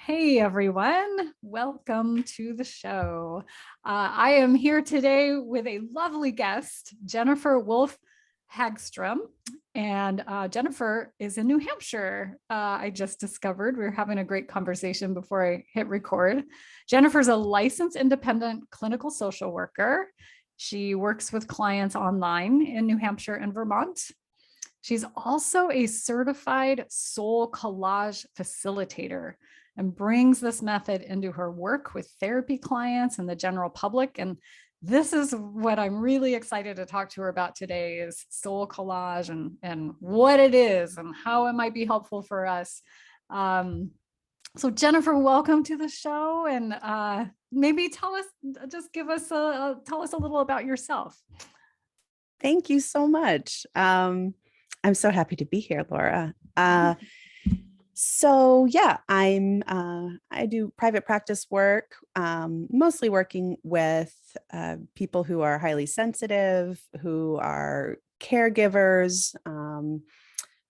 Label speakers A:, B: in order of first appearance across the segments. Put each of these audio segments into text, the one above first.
A: Hey everyone, welcome to the show. I am here today with a lovely guest, Jennifer Wolfe-Hagstrom. And Jennifer is in New Hampshire. I just discovered we were having a great conversation before I hit record. Jennifer's a licensed independent clinical social worker. She works with clients online in New Hampshire and Vermont. She's also a certified SoulCollage facilitator and brings this method into her work with therapy clients and the general public. And this is what I'm really excited to talk to her about today is SoulCollage and what it is and how it might be helpful for us. So Jennifer, welcome to the show, and maybe tell us a little about yourself.
B: Thank you so much. I'm so happy to be here, Laura. So yeah, I do private practice work, mostly working with people who are highly sensitive, who are caregivers,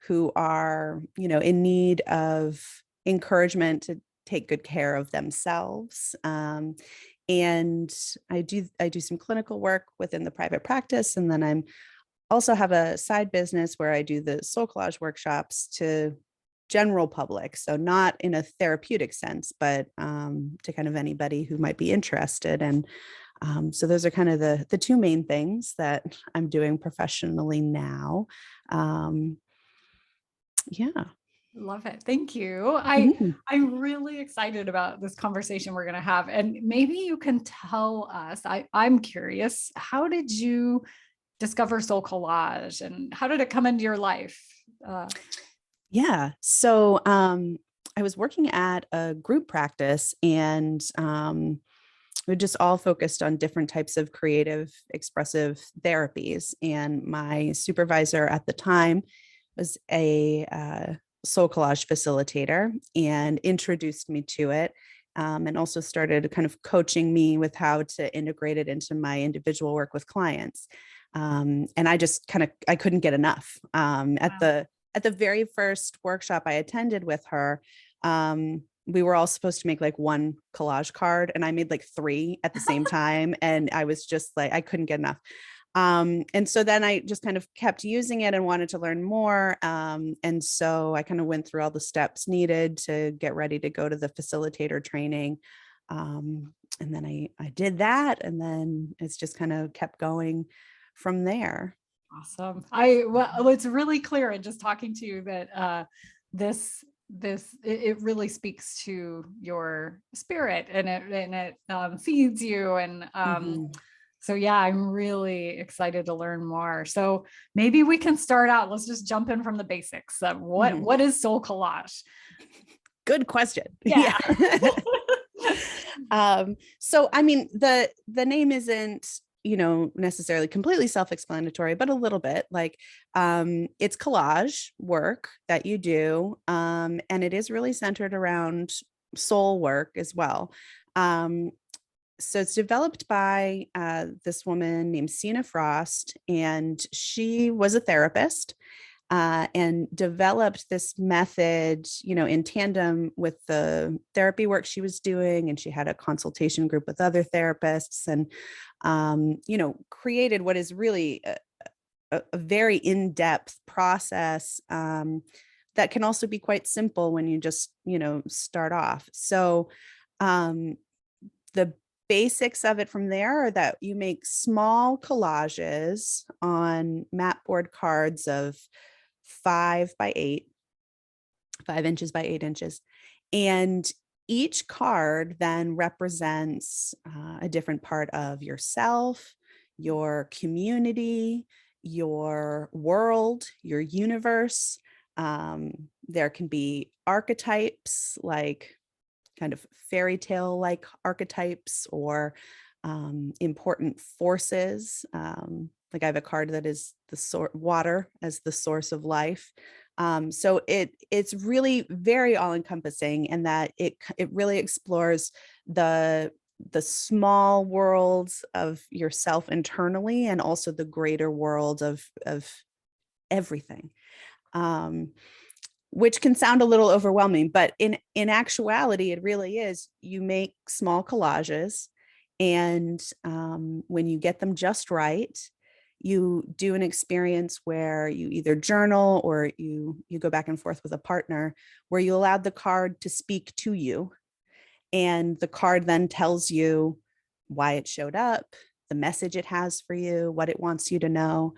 B: who are, in need of encouragement to take good care of themselves. And I do some clinical work within the private practice, and then I'm also have a side business where I do the SoulCollage workshops to general public. So not in a therapeutic sense, but to kind of anybody who might be interested. And so those are kind of the two main things that I'm doing professionally now. Yeah.
A: Love it. Thank you. I'm really excited about this conversation we're going to have. And maybe you can tell us, I'm curious, how did you discover SoulCollage and how did it come into your life?
B: Yeah. So I was working at a group practice, and we just all focused on different types of creative, expressive therapies. And my supervisor at the time was a SoulCollage facilitator and introduced me to it. And also started kind of coaching me with how to integrate it into my individual work with clients. And I just I couldn't get enough. At the very first workshop I attended with her, we were all supposed to make like one collage card, and I made like 3 at the same time. And I was just like, I couldn't get enough. And so then I just kind of kept using it and wanted to learn more. And so I kind of went through all the steps needed to get ready to go to the facilitator training. And then I did that, and then it's just kind of kept going from there.
A: Awesome. Well, it's really clear in just talking to you that it really speaks to your spirit, and it feeds you. And so yeah, I'm really excited to learn more. So maybe we can start out. Let's just jump in from the basics. What is SoulCollage?
B: Good question.
A: Yeah.
B: So I mean, the name isn't necessarily completely self-explanatory, but a little bit. Like it's collage work that you do, and it is really centered around soul work as well. So it's developed by this woman named Sina Frost, and she was a therapist and developed this method, in tandem with the therapy work she was doing. And she had a consultation group with other therapists, and, created what is really a very in-depth process that can also be quite simple when you just, start off. So the basics of it from there are that you make small collages on mat board cards of 5 by 8, 5 inches by 8 inches. And each card then represents a different part of yourself, your community, your world, your universe. There can be archetypes, like kind of fairy tale like archetypes, or important forces. Like I have a card that is the water as the source of life. So it's really very all encompassing, and that it really explores the small worlds of yourself internally, and also the greater world of everything. which can sound a little overwhelming, but in actuality, it really is. You make small collages, and when you get them just right, you do an experience where you either journal or you go back and forth with a partner, where you allow the card to speak to you, and the card then tells you why it showed up, the message it has for you, what it wants you to know,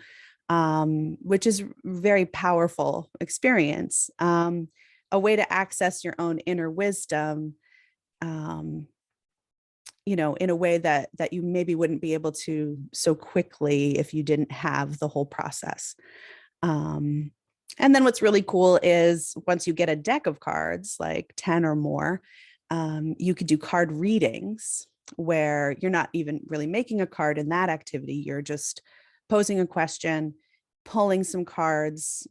B: which is very powerful experience, a way to access your own inner wisdom, in a way that you maybe wouldn't be able to so quickly if you didn't have the whole process. And then what's really cool is once you get a deck of cards, like 10 or more, you could do card readings where you're not even really making a card in that activity. You're just posing a question, pulling some cards,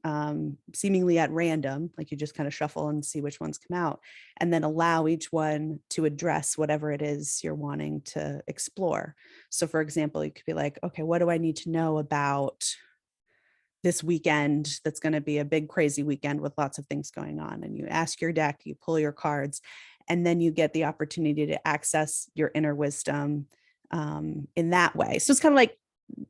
B: seemingly at random, like you just kind of shuffle and see which ones come out, and then allow each one to address whatever it is you're wanting to explore. So for example, you could be like, okay, what do I need to know about this weekend that's going to be a big, crazy weekend with lots of things going on? And you ask your deck, you pull your cards, and then you get the opportunity to access your inner wisdom in that way. So it's kind of like,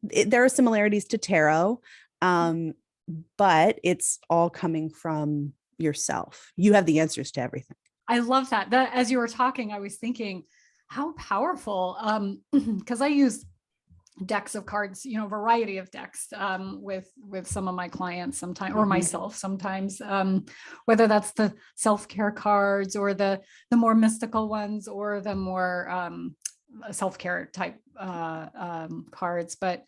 B: there are similarities to tarot, but it's all coming from yourself. You have the answers to everything.
A: I love that. That as you were talking, I was thinking how powerful, because I use decks of cards, variety of decks, with some of my clients sometimes, or myself sometimes, whether that's the self-care cards or the more mystical ones or the more self-care type cards, but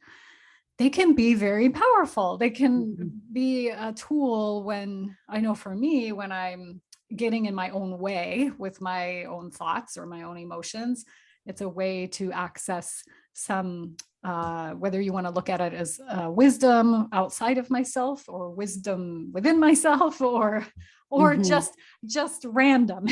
A: they can be very powerful. They can be a tool when, I know for me, when I'm getting in my own way with my own thoughts or my own emotions, it's a way to access some, whether you want to look at it as wisdom outside of myself or wisdom within myself, or just random,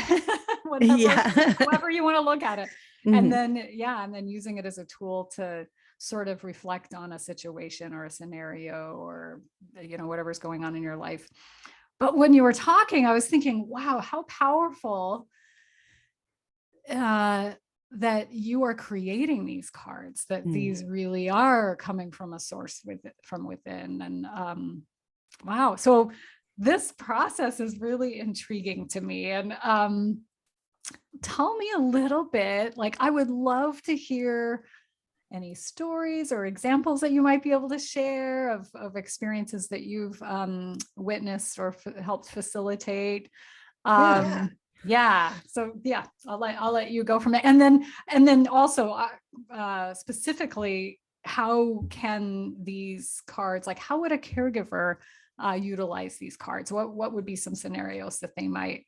A: whatever you want to look at it. And then, and then using it as a tool to sort of reflect on a situation or a scenario or, whatever's going on in your life. But when you were talking, I was thinking, wow, how powerful that you are creating these cards, that these really are coming from a source from within. And wow, so this process is really intriguing to me. And tell me a little bit, like, I would love to hear any stories or examples that you might be able to share of experiences that you've witnessed or helped facilitate. So I'll let you go from it. And then also specifically, how can these cards, like how would a caregiver utilize these cards? What would be some scenarios that they might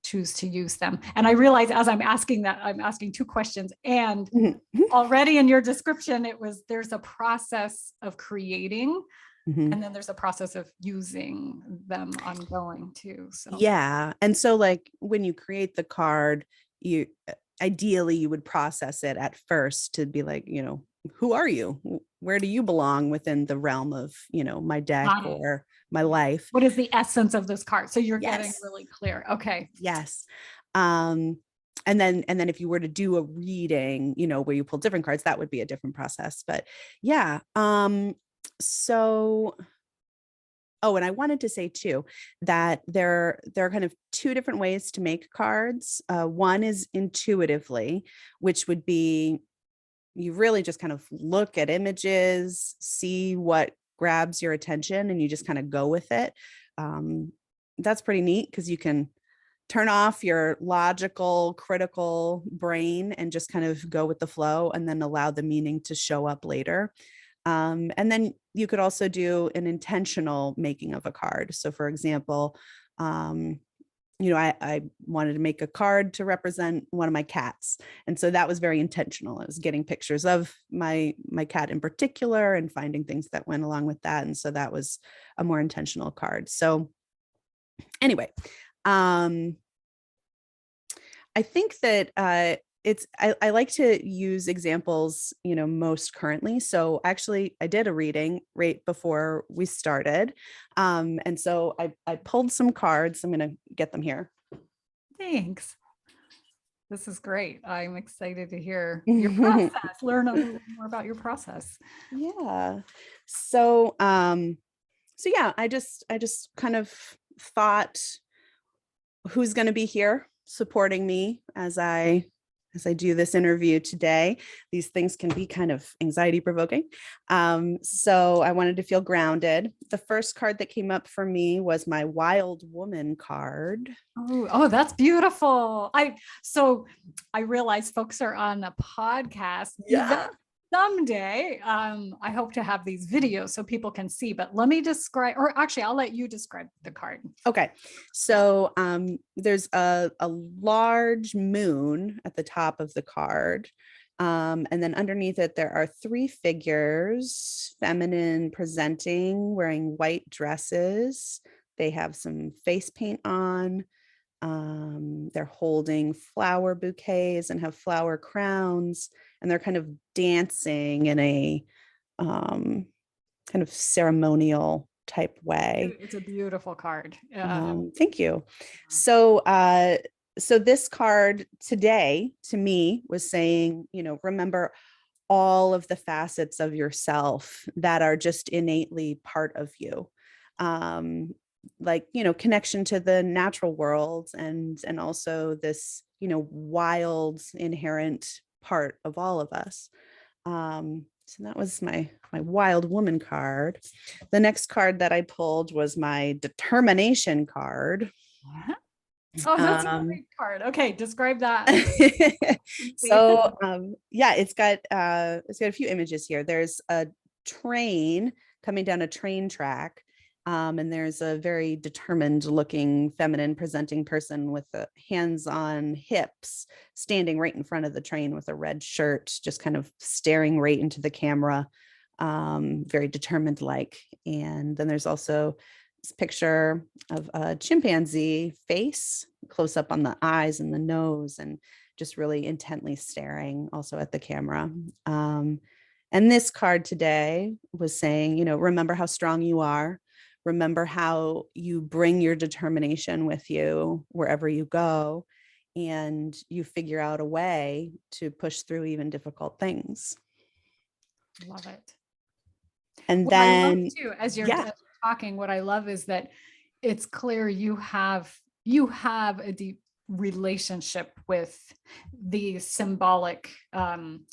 A: choose to use them? And I realize as I'm asking that, I'm asking two questions, and already in your description, there's a process of creating, and then there's a process of using them ongoing too. So
B: yeah. And so like when you create the card, ideally you would process it at first to be like, who are you? Where do you belong within the realm of, my deck or my life?
A: What is the essence of this card? So you're getting really clear. Okay.
B: Yes. And then if you were to do a reading, where you pull different cards, that would be a different process. But yeah. So, and I wanted to say too, that there are kind of two different ways to make cards. One is intuitively, which would be, you really just kind of look at images, see what grabs your attention, and you just kind of go with it. That's pretty neat because you can turn off your logical, critical brain and just kind of go with the flow, and then allow the meaning to show up later. And then you could also do an intentional making of a card. So for example, I wanted to make a card to represent one of my cats. And so that was very intentional. I was getting pictures of my cat in particular and finding things that went along with that. And so that was a more intentional card. So anyway, I think that I like to use examples, most currently. So actually I did a reading right before we started. And so I pulled some cards. I'm going to get them here.
A: Thanks. This is great. I'm excited to hear your process, learn a little more about your process.
B: Yeah. So yeah, I just kind of thought, who's going to be here supporting me as I do this interview today. These things can be kind of anxiety provoking. So I wanted to feel grounded. The first card that came up for me was my Wild Woman card.
A: Oh, that's beautiful. So I realize folks are on a podcast.
B: Yeah.
A: Someday, I hope to have these videos so people can see, but let me describe, or actually I'll let you describe the card.
B: Okay. So there's a large moon at the top of the card. And then underneath it, there are three figures, feminine presenting, wearing white dresses. They have some face paint on. They're holding flower bouquets and have flower crowns, and they're kind of dancing in a kind of ceremonial type way.
A: It's a beautiful card.
B: Thank you. So this card today to me was saying, remember all of the facets of yourself that are just innately part of you. Like, connection to the natural world and also this, wild inherent part of all of us. So that was my Wild Woman card. The next card that I pulled was my Determination card.
A: Oh, that's a great card. Okay, describe that.
B: So yeah, it's got a few images here. There's a train coming down a train track. And there's a very determined looking feminine presenting person with the hands on hips standing right in front of the train with a red shirt, just kind of staring right into the camera, very determined like. And then there's also this picture of a chimpanzee face close up on the eyes and the nose and just really intently staring also at the camera. And this card today was saying, remember how strong you are. Remember how you bring your determination with you wherever you go, and you figure out a way to push through even difficult things.
A: Love it.
B: And
A: what I love
B: then,
A: too, as you're
B: yeah,
A: talking, what I love is that it's clear you have a deep relationship with the symbolic.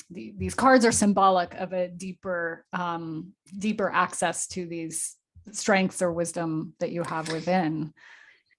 A: These cards are symbolic of a deeper access to these strengths or wisdom that you have within.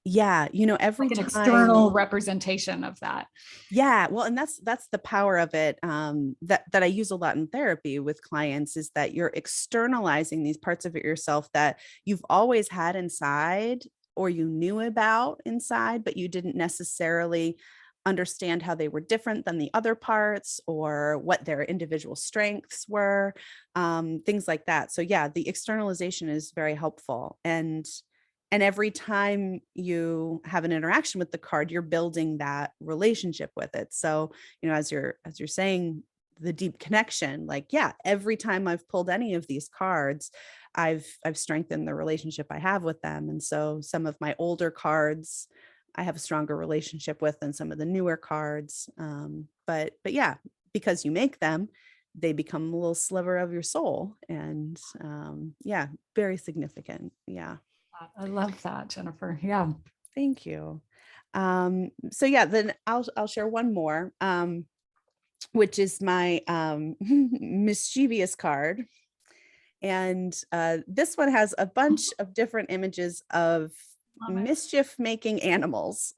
B: yeah, every
A: Like an
B: time
A: external representation of that.
B: Yeah, well, and that's the power of it, that I use a lot in therapy with clients, is that you're externalizing these parts of it yourself that you've always had inside or you knew about inside, but you didn't necessarily understand how they were different than the other parts or what their individual strengths were, things like that. So yeah, the externalization is very helpful. And every time you have an interaction with the card, you're building that relationship with it. So, as you're saying, the deep connection, like, yeah, every time I've pulled any of these cards, I've strengthened the relationship I have with them. And so some of my older cards, I have a stronger relationship with than some of the newer cards. But yeah, because you make them, they become a little sliver of your soul. And yeah, very significant. Yeah.
A: I love that, Jennifer. Yeah.
B: Thank you. So yeah, then I'll share one more, which is my mischievous card. And this one has a bunch of different images of mischief making animals.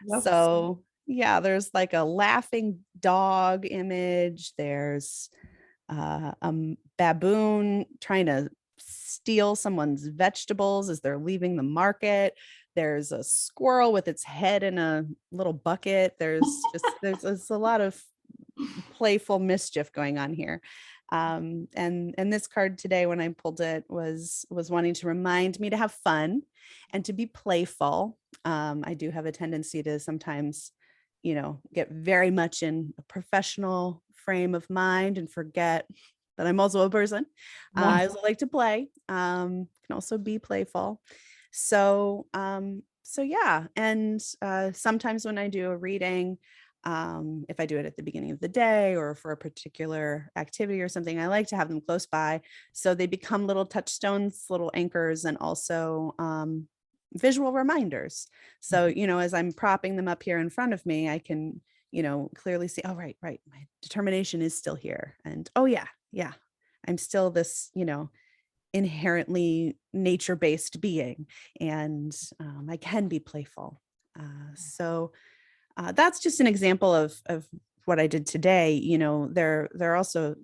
A: Yep.
B: So yeah, there's like a laughing dog image. There's a baboon trying to steal someone's vegetables as they're leaving the market. There's a squirrel with its head in a little bucket. There's a lot of playful mischief going on here. And this card today, when I pulled it, was wanting to remind me to have fun and to be playful. I do have a tendency to sometimes get very much in a professional frame of mind and forget that I'm also a person.
A: Yeah.
B: I also like to play, can also be playful. So, yeah. And sometimes when I do a reading, if I do it at the beginning of the day or for a particular activity or something, I like to have them close by. So they become little touchstones, little anchors, and also visual reminders. So, as I'm propping them up here in front of me, I can, clearly see, oh, right, my determination is still here. And oh, yeah, I'm still this, inherently nature-based being, and I can be playful. That's just an example of what I did today. There are also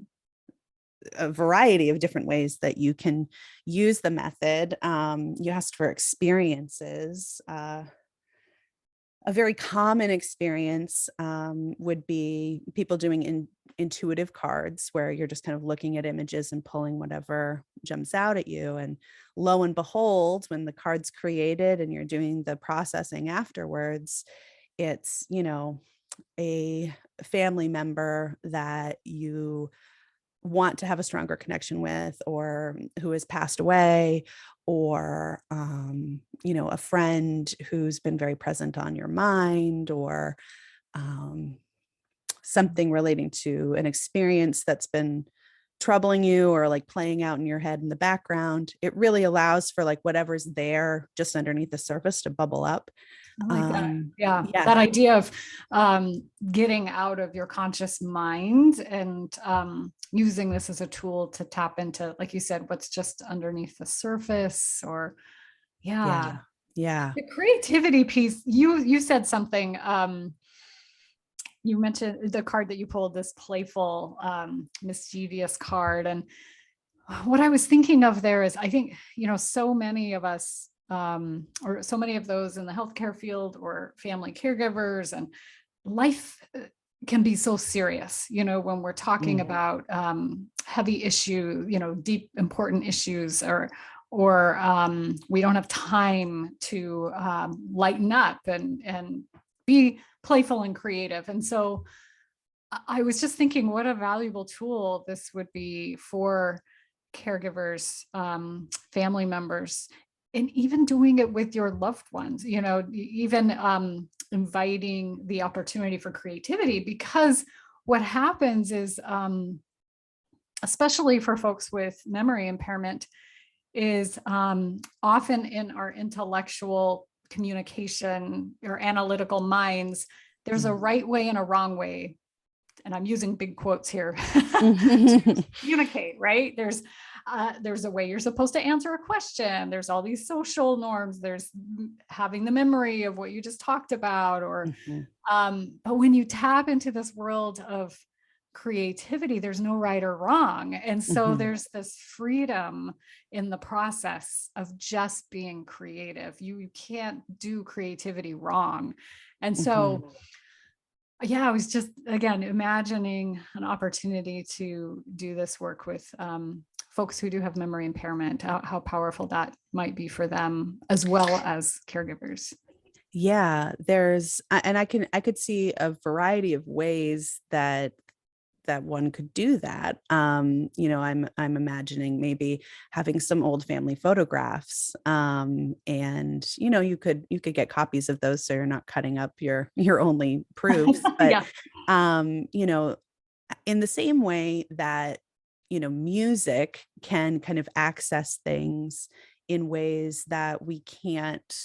B: a variety of different ways that you can use the method. You asked for experiences. A very common experience would be people doing intuitive cards, where you're just kind of looking at images and pulling whatever jumps out at you. And lo and behold, when the card's created and you're doing the processing afterwards, it's, a family member that you want to have a stronger connection with, or who has passed away, or a friend who's been very present on your mind, or something relating to an experience that's been troubling you or like playing out in your head in the background. It really allows for like whatever's there just underneath the surface to bubble up.
A: I like that. Yeah.
B: Yeah.
A: That idea of getting out of your conscious mind and using this as a tool to tap into, like you said, what's just underneath the surface. Or
B: Yeah.
A: the creativity piece. You said something. You mentioned the card that you pulled, this playful, mischievous card. And what I was thinking of there is, I think, so many of us, or so many of those in the healthcare field or family caregivers, and life can be so serious, when we're talking about heavy issue, deep, important issues, or we don't have time to lighten up and be playful and creative. And so I was just thinking what a valuable tool this would be for caregivers, family members, and even doing it with your loved ones, even inviting the opportunity for creativity. Because what happens is, especially for folks with memory impairment, is often in our intellectual communication or analytical minds, there's a right way and a wrong way, and I'm using big quotes here, to communicate, right? There's a way you're supposed to answer a question. There's all these social norms. There's having the memory of what you just talked about, or, but when you tap into this world of creativity, there's no right or wrong. And so there's this freedom in the process of just being creative. You can't do creativity wrong. And so, I was just, again, imagining an opportunity to do this work with folks who do have memory impairment, how powerful that might be for them as well as caregivers.
B: Yeah, and I could see a variety of ways that one could do that. I'm imagining maybe having some old family photographs, and you could get copies of those, so you're not cutting up your only proofs. But in the same way that music can kind of access things in ways that we can't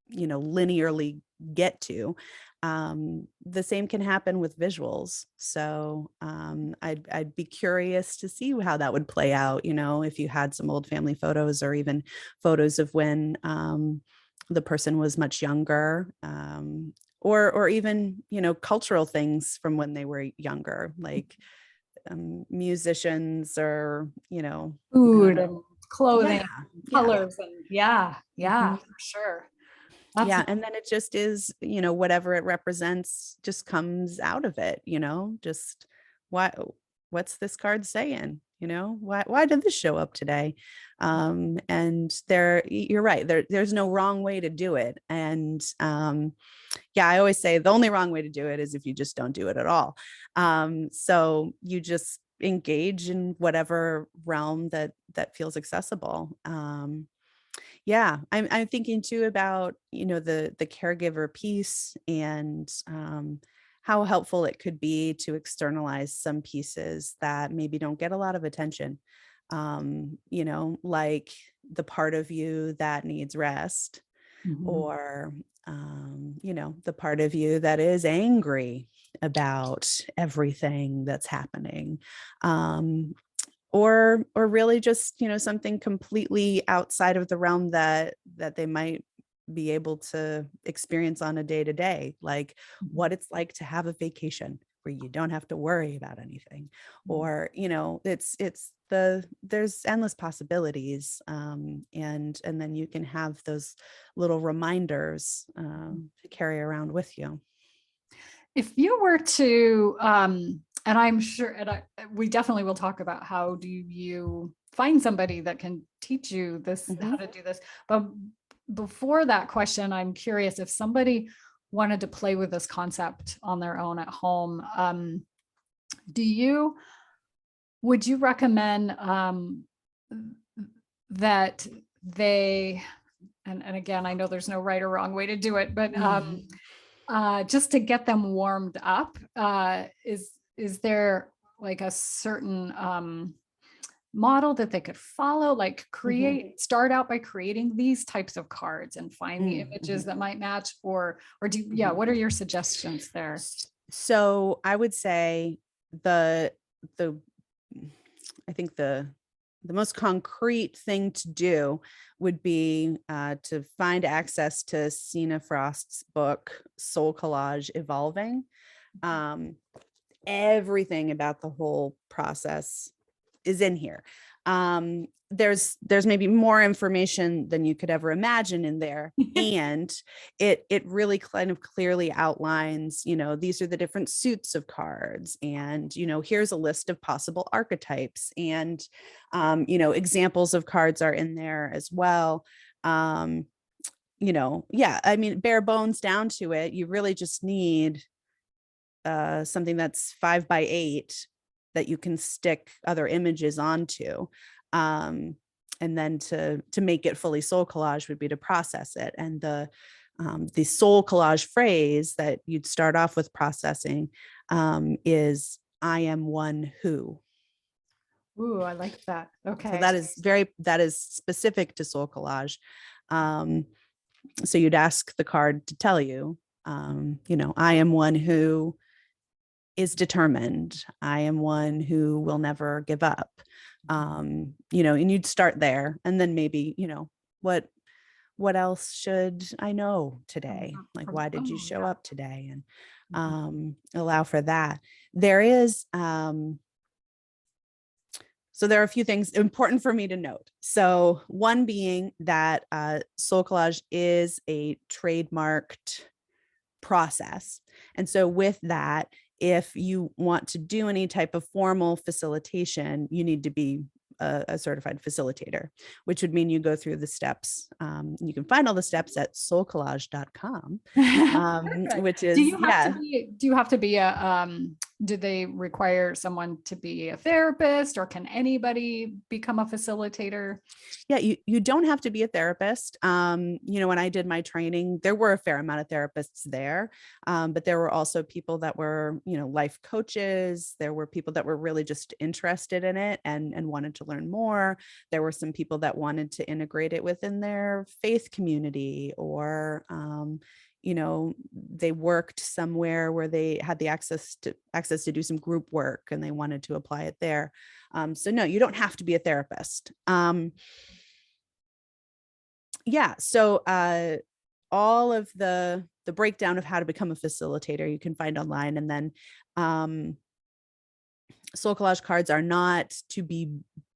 B: linearly get to, the same can happen with visuals. So I'd be curious to see how that would play out, if you had some old family photos, or even photos of when the person was much younger, or even cultural things from when they were younger, like musicians, or
A: Food and clothing,
B: yeah.
A: colors, and for sure.
B: Yeah. And then it just is, whatever it represents just comes out of it, just what's this card saying, why did this show up today? And you're right, there's no wrong way to do it. And yeah, I always say the only wrong way to do it is if you just don't do it at all. So you just engage in whatever realm that feels accessible. Yeah, I'm thinking too about, the caregiver piece, and how helpful it could be to externalize some pieces that maybe don't get a lot of attention. Like the part of you that needs rest,
A: Mhm.
B: or the part of you that is angry about everything that's happening. Or really just, something completely outside of the realm that they might be able to experience on a day to day, like
A: Mhm.
B: what it's like to have a vacation where you don't have to worry about anything.
A: Mhm.
B: Or there's endless possibilities. And then you can have those little reminders to carry around with you.
A: If you were to, and I'm sure, we definitely will talk about how do you find somebody that can teach you this, how
B: Mhm.
A: to do this. But before that question, I'm curious if somebody wanted to play with this concept on their own at home. Do you, would you recommend that they, and again, I know there's no right or wrong way to do it, but just to get them warmed up, is there like a certain model that they could follow, like
B: Mhm.
A: start out by creating these types of cards and find the images
B: Mhm.
A: that might match, or yeah,
B: Mhm.
A: what are your suggestions there?
B: So I would say the I think the most concrete thing to do would be to find access to Sina Frost's book Soul Collage Evolving. Um, Everything about the whole process is in here. There's maybe more information than you could ever imagine in there. And it really kind of clearly outlines, these are the different suits of cards, and here's a list of possible archetypes, and examples of cards are in there as well. Yeah, I mean, bare bones down to it, you really just need something that's 5 by 8 that you can stick other images onto. And then to make it fully soul collage would be to process it. And the soul collage phrase that you'd start off with processing is "I am one who."
A: Ooh, I like that.
B: So
A: Okay.
B: that is specific to soul collage. Um, so you'd ask the card to tell you, I am one who is determined. I am one who will never give up. And you'd start there, and then maybe, what else should I know today? Like, why did you
A: Oh,
B: show up today? And
A: yeah.
B: allow for that. There is so there are a few things important for me to note. So one being that Soul Collage is a trademarked process. And so with that, if you want to do any type of formal facilitation, you need to be a certified facilitator, which would mean you go through the steps. You can find all the steps at soulcollage.com,
A: Perfect.
B: which is, yeah.
A: Do you have to be do they require someone to be a therapist, or can anybody become a facilitator?
B: Yeah, you don't have to be a therapist. When I did my training, there were a fair amount of therapists there, but there were also people that were, life coaches. There were people that were really just interested in it and wanted to learn more. There were some people that wanted to integrate it within their faith community, or they worked somewhere where they had the access to do some group work, and they wanted to apply it there. So no, you don't have to be a therapist. Yeah. So all of the breakdown of how to become a facilitator you can find online. And then Soul Collage cards are not to be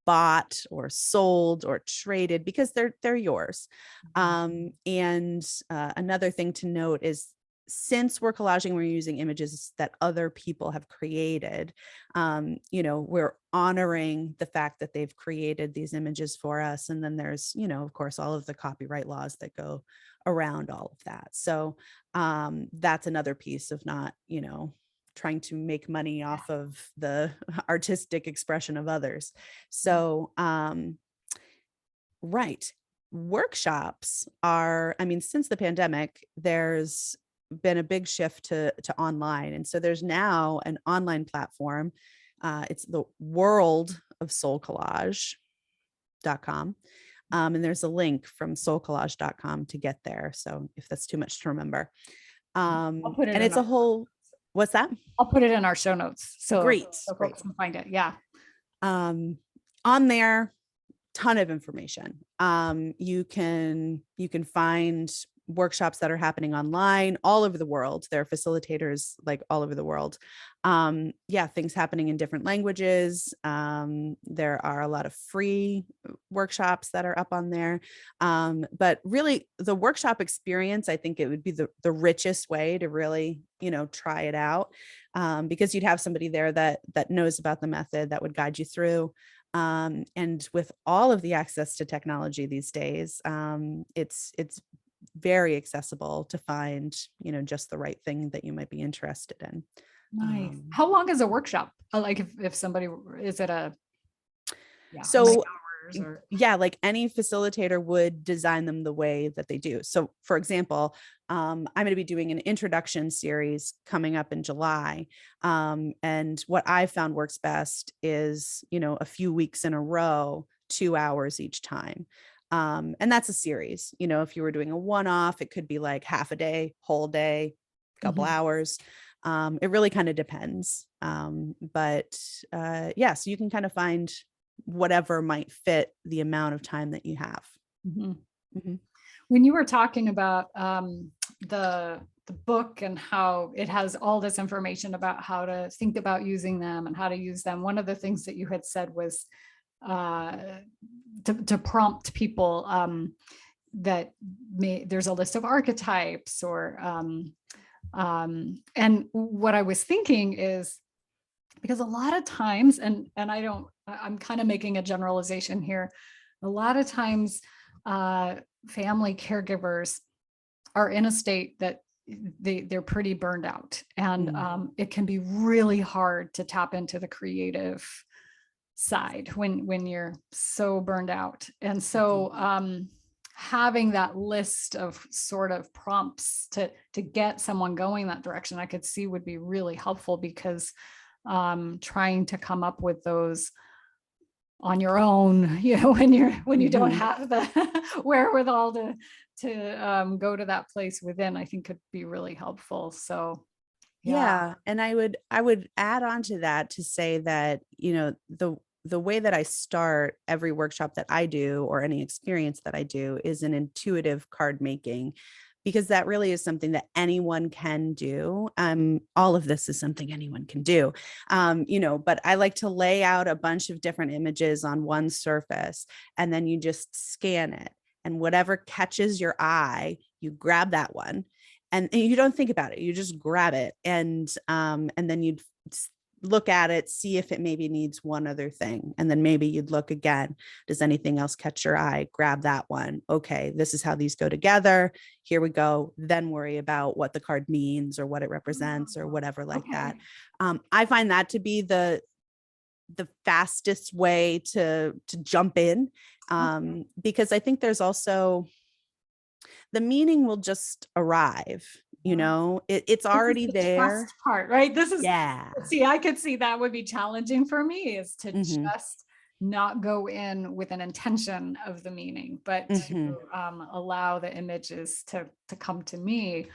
B: bought or sold or traded, because they're yours. And another thing to note is since we're collaging, we're using images that other people have created. We're honoring the fact that they've created these images for us. And then there's, of course, all of the copyright laws that go around all of that. So that's another piece of not, trying to make money off of the artistic expression of others. So, right. Workshops are, since the pandemic, there's been a big shift to online. And so there's now an online platform. It's the world of SoulCollage.com. And there's a link from SoulCollage.com to get there. So if that's too much to remember.
A: I'll put it
B: And
A: in
B: it's a whole, what's that?
A: I'll put it in our show notes. So
B: Great.
A: folks can find it. Yeah.
B: On there, ton of information. You can find workshops that are happening online all over the world. There are facilitators like all over the world. Things happening in different languages. There are a lot of free workshops that are up on there. But really the workshop experience, I think it would be the richest way to really, try it out. Because you'd have somebody there that knows about the method that would guide you through. And with all of the access to technology these days, it's very accessible to find, just the right thing that you might be interested in.
A: Nice. How long is a workshop? Like if somebody, is it
B: so
A: or...
B: like any facilitator would design them the way that they do. So for example, I'm going to be doing an introduction series coming up in July. And what I found works best is, a few weeks in a row, 2 hours each time. And that's a series. If you were doing a one-off, it could be like half a day, whole day, couple hours. It really kind of depends. So you can kind of find whatever might fit the amount of time that you have.
A: When you were talking about the book and how it has all this information about how to think about using them and how to use them, one of the things that you had said was to prompt people that there's a list of archetypes or and what I was thinking is, because a lot of times, and I'm kind of making a generalization here, a lot of times family caregivers are in a state that they're pretty burned out, and it can be really hard to tap into the creative side when you're so burned out. And so having that list of sort of prompts to get someone going that direction, I could see would be really helpful, because trying to come up with those on your own, when you don't have the wherewithal to go to that place within, I think could be really helpful. So
B: yeah. And I would add on to that to say that, the way that I start every workshop that I do, or any experience that I do, is an intuitive card making, because that really is something that anyone can do. All of this is something anyone can do, but I like to lay out a bunch of different images on one surface, and then you just scan it, and whatever catches your eye, you grab that one, and you don't think about it. You just grab it. And then you'd look at it, see if it maybe needs one other thing. And then maybe you'd look again. Does anything else catch your eye? Grab that one. Okay, this is how these go together. Here we go. Then worry about what the card means or what it represents or whatever like that. I find that to be the fastest way to jump in, because I think there's also the meaning will just arrive. It's already there.
A: Trust part, right? This is,
B: yeah.
A: See, I could see that would be challenging for me, is to just not go in with an intention of the meaning, but to allow the images to come to me.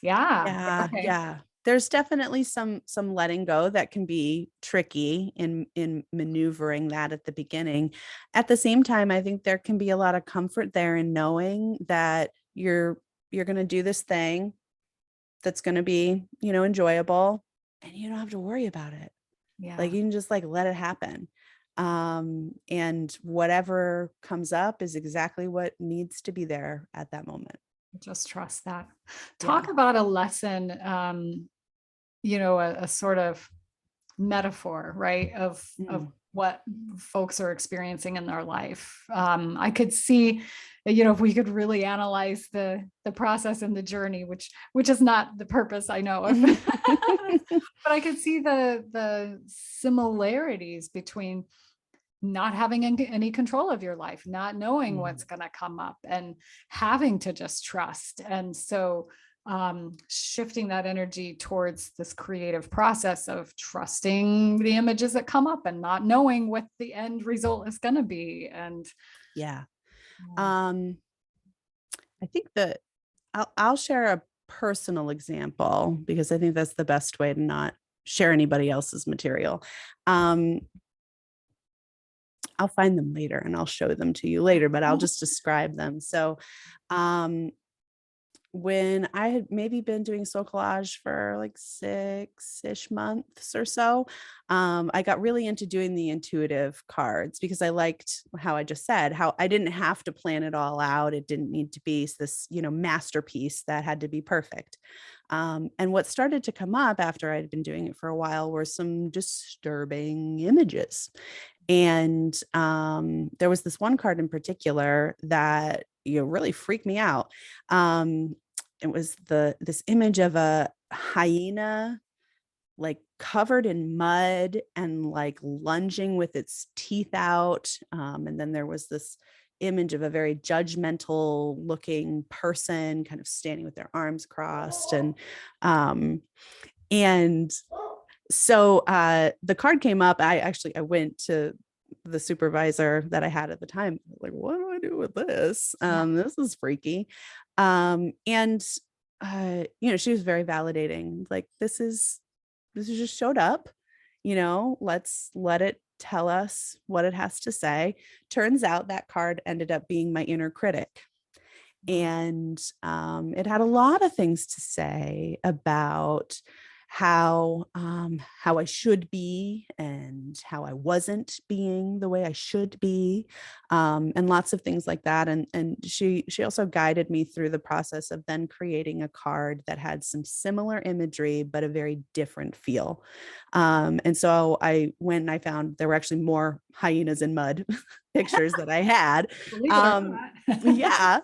B: Yeah. There's definitely some letting go that can be tricky in maneuvering that at the beginning. At the same time, I think there can be a lot of comfort there in knowing that you're going to do this thing that's going to be, enjoyable, and you don't have to worry about it.
A: Yeah.
B: Like, you can just let it happen. And whatever comes up is exactly what needs to be there at that moment.
A: Just trust that.
B: Yeah.
A: Talk about a lesson, a sort of metaphor, right? Of
B: Mm.
A: what folks are experiencing in their life. I could see, if we could really analyze the process and the journey, which is not the purpose, I know of, but I could see the similarities between not having any control of your life, not knowing
B: Mhm.
A: what's going to come up, and having to just trust. And so shifting that energy towards this creative process of trusting the images that come up and not knowing what the end result is going to be. And
B: Yeah.
A: yeah.
B: Um, I think that I'll share a personal example because I think that's the best way to not share anybody else's material. Um, I'll find them later and I'll show them to you later, but I'll just describe them. So, um, when I had maybe been doing SoulCollage for like 6-ish months or so, I got really into doing the intuitive cards because I liked how I just said, how I didn't have to plan it all out. It didn't need to be this, masterpiece that had to be perfect. And what started to come up after I'd been doing it for a while were some disturbing images. And there was this one card in particular that really freaked me out. It was this image of a hyena like covered in mud and like lunging with its teeth out. And then there was this image of a very judgmental looking person kind of standing with their arms crossed. And so the card came up. I went to the supervisor that I had at the time, like, what do I do with this?
A: Yeah.
B: This is freaky. And she was very validating. Like, this is just showed up, let's let it tell us what it has to say. Turns out that card ended up being my inner critic. And it had a lot of things to say about how I should be and how I wasn't being the way I should be, and lots of things like that. And she also guided me through the process of then creating a card that had some similar imagery but a very different feel. And so I went and I found there were actually more hyenas in mud pictures that I had.
A: Believe it or not.
B: Yeah.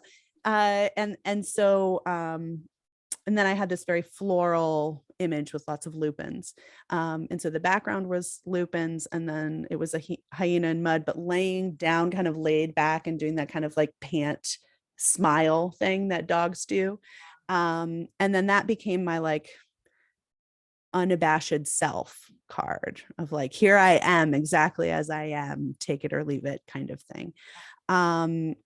B: And then I had this very floral image with lots of lupins. And so the background was lupins, and then it was a hyena in mud, but laying down, kind of laid back and doing that kind of like pant smile thing that dogs do. And then that became my like unabashed self card of like, here I am exactly as I am, take it or leave it kind of thing. And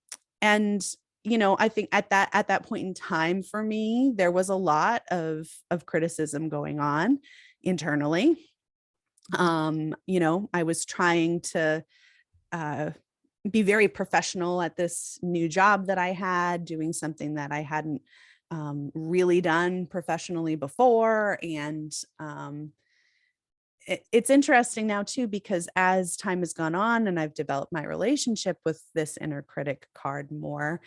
B: I think at that point in time for me, there was a lot of criticism going on internally. I was trying to be very professional at this new job that I had, doing something that I hadn't really done professionally before. And it's interesting now too, because as time has gone on and I've developed my relationship with this inner critic card more,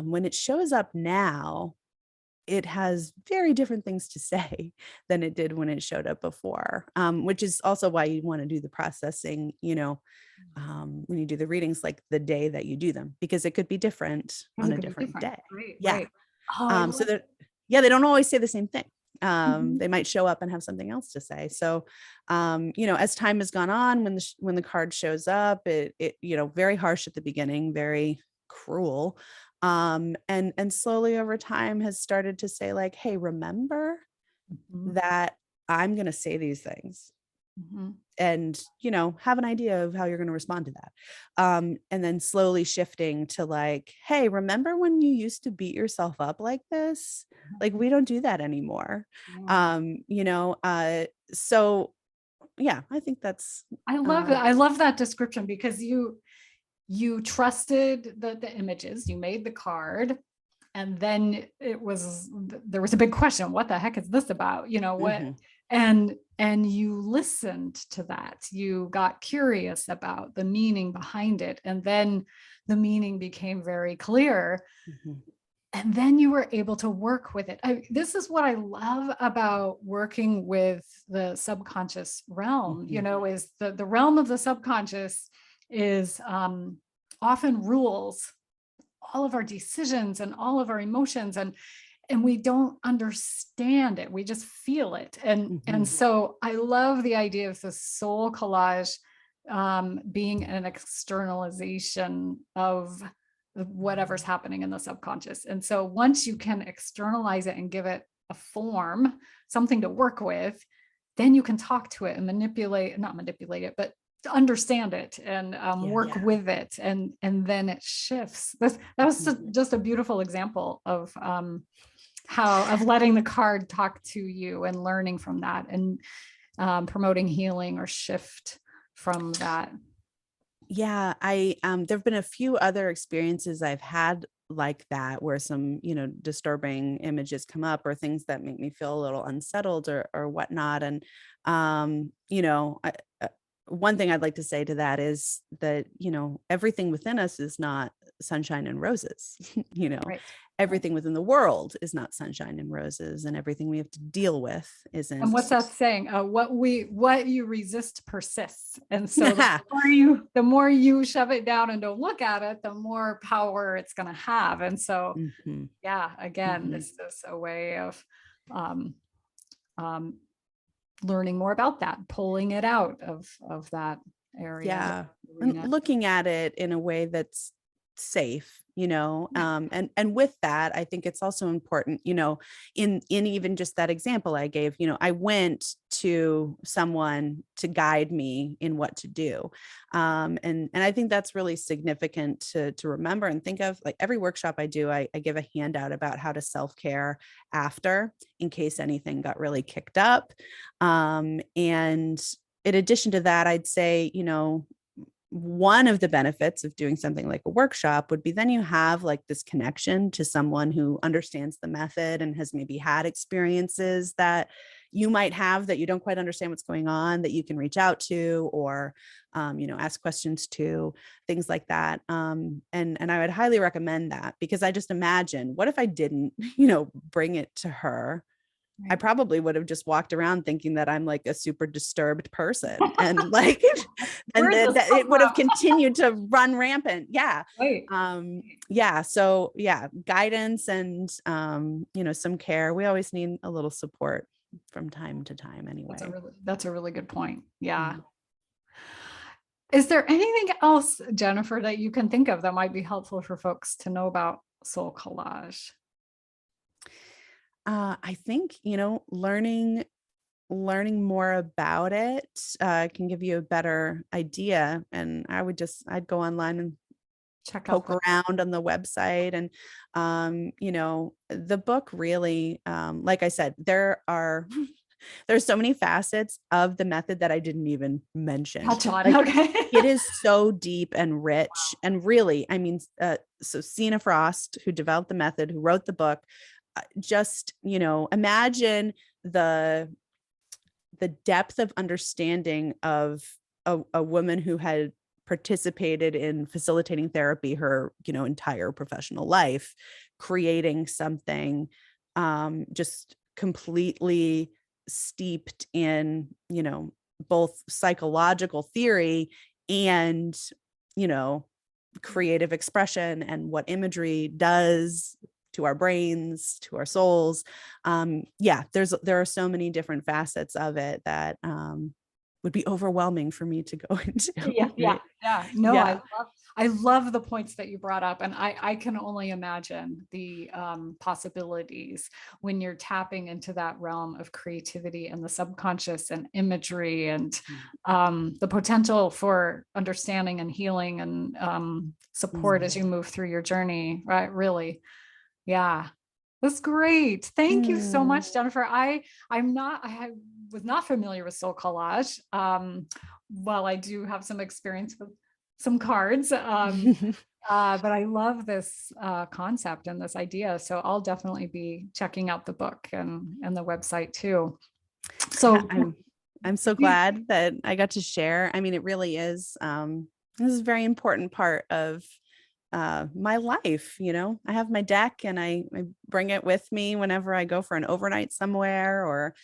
B: when it shows up now, it has very different things to say than it did when it showed up before, which is also why you want to do the processing, when you do the readings, like the day that you do them, because it could be different
A: Because
B: on
A: it
B: a
A: could be
B: different
A: different.
B: day.
A: Right,
B: Yeah.
A: right. Oh, I
B: So
A: love
B: that, yeah, they don't always say the same thing.
A: Mhm.
B: They might show up and have something else to say. So, as time has gone on, when the card shows up, it very harsh at the beginning, very cruel, and slowly over time has started to say like, hey, remember
A: Mhm.
B: that I'm going to say these things,
A: Mhm.
B: and have an idea of how you're going to respond to that, and then slowly shifting to like, hey, remember when you used to beat yourself up like this? Like, we don't do that anymore.
A: Yeah.
B: So yeah, I think that's
A: I love it.
B: uh
A: I love that description because you trusted the images, you made the card, and then there was a big question, what the heck is this about, what,
B: mhm,
A: and you listened to that, you got curious about the meaning behind it, and then the meaning became very clear.
B: mhm,
A: And then you were able to work with it. This is what I love about working with the subconscious realm, is the realm of the subconscious is often rules all of our decisions and all of our emotions, and we don't understand it. We just feel it. And so I love the idea of the soul collage being an externalization of whatever's happening in the subconscious. And so once you can externalize it and give it a form, something to work with, then you can talk to it and not manipulate it, but to understand it and work with it. And then it shifts. That was just a beautiful example of of letting the card talk to you and learning from that, and promoting healing or shift from that.
B: Yeah, there've been a few other experiences I've had like that, where some, disturbing images come up, or things that make me feel a little unsettled or whatnot. And, one thing I'd like to say to that is that, everything within us is not sunshine and roses.
A: Right.
B: Everything within the world is not sunshine and roses, and everything we have to deal with isn't.
A: And what's that saying? What you resist persists. And so the more you shove it down and don't look at it, the more power it's going to have. And so, again, this is a way of learning more about that, pulling it out of that area.
B: Yeah. And looking at it in a way that's safe, and with that, I think it's also important, in even just that example I gave, I went to someone to guide me in what to do. And I think that's really significant to remember and think of. Like every workshop I do, I give a handout about how to self-care after, in case anything got really kicked up. And in addition to that, I'd say, one of the benefits of doing something like a workshop would be then you have like this connection to someone who understands the method and has maybe had experiences that you might have that you don't quite understand what's going on, that you can reach out to, or, ask questions to, things like that. And I would highly recommend that, because I just imagine, what if I didn't, bring it to her? I probably would have just walked around thinking that I'm like a super disturbed person, and like, and then it would have continued to run rampant. Yeah.
A: Right.
B: So guidance and, some care. We always need a little support from time to time anyway.
A: That's a really good point. Yeah. Is there anything else, Jennifer, that you can think of that might be helpful for folks to know about Soul Collage?
B: I think, learning more about it can give you a better idea. And I'd go online and poke around on the website. And, the book really, like I said, there's so many facets of the method that I didn't even mention. It is so deep and rich. And really, I mean, so Sina Frost, who developed the method, who wrote the book, just, imagine the depth of understanding of a woman who had participated in facilitating therapy her, entire professional life, creating something just completely steeped in, both psychological theory and, creative expression, and what imagery does to our brains, to our souls. There are so many different facets of it that would be overwhelming for me to go into.
A: I love the points that you brought up, and I can only imagine the possibilities when you're tapping into that realm of creativity and the subconscious and imagery, and the potential for understanding and healing and support as you move through your journey, right? Really. Yeah, that's great. Thank you so much, Jennifer. I was not familiar with Soul Collage. While I do have some experience with some cards, but I love this concept and this idea. So I'll definitely be checking out the book and the website too. So
B: I'm so glad that I got to share. I mean, it really is. This is a very important part of my life. I have my deck and I bring it with me whenever I go for an overnight somewhere, or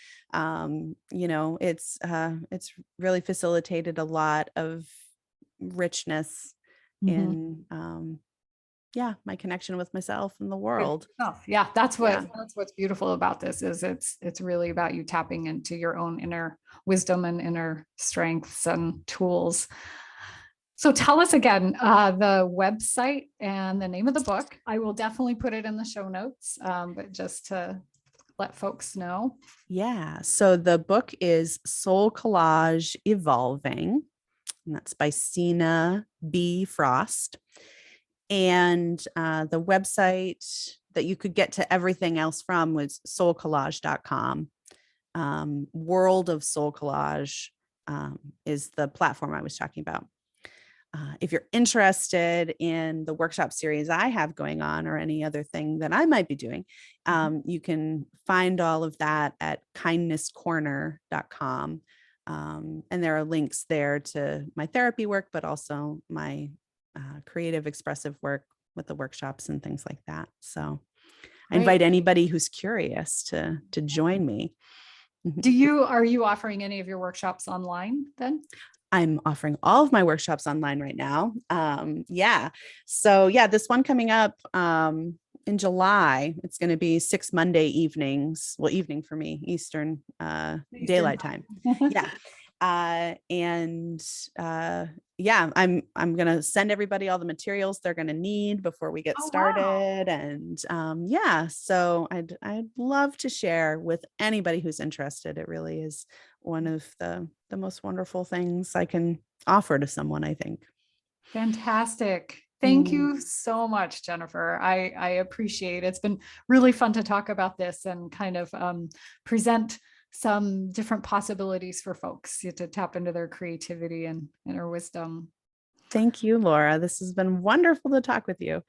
B: it's really facilitated a lot of richness
A: Mhm.
B: in my connection with myself and the
A: Good
B: world.
A: stuff. Yeah,
B: Yeah.
A: that's what's beautiful about this is it's really about you tapping into your own inner wisdom and inner strengths and tools. So tell us again the website and the name of the book. I will definitely put it in the show notes, but just to let folks know.
B: Yeah. So the book is Soul Collage Evolving, and that's by Sina B. Frost. And the website that you could get to everything else from was soulcollage.com. World of Soul Collage is the platform I was talking about. If you're interested in the workshop series I have going on, or any other thing that I might be doing, you can find all of that at kindnesscorner.com. And there are links there to my therapy work, but also my creative, expressive work with the workshops and things like that. So I
A: Great.
B: invite anybody who's curious to join me.
A: Are you offering any of your workshops online then?
B: I'm offering all of my workshops online right now. So this one coming up in July, it's going to be 6 Monday evenings. Well, evening for me, Eastern daylight time. Yeah. I'm going to send everybody all the materials they're going to need before we get started. Wow. And so I'd love to share with anybody who's interested. It really is one of the most wonderful things I can offer to someone, I think.
A: Fantastic. Thank you so much, Jennifer. I appreciate it. It's been really fun to talk about this and kind of present some different possibilities for folks to tap into their creativity and inner wisdom.
B: Thank you, Laura. This has been wonderful to talk with you.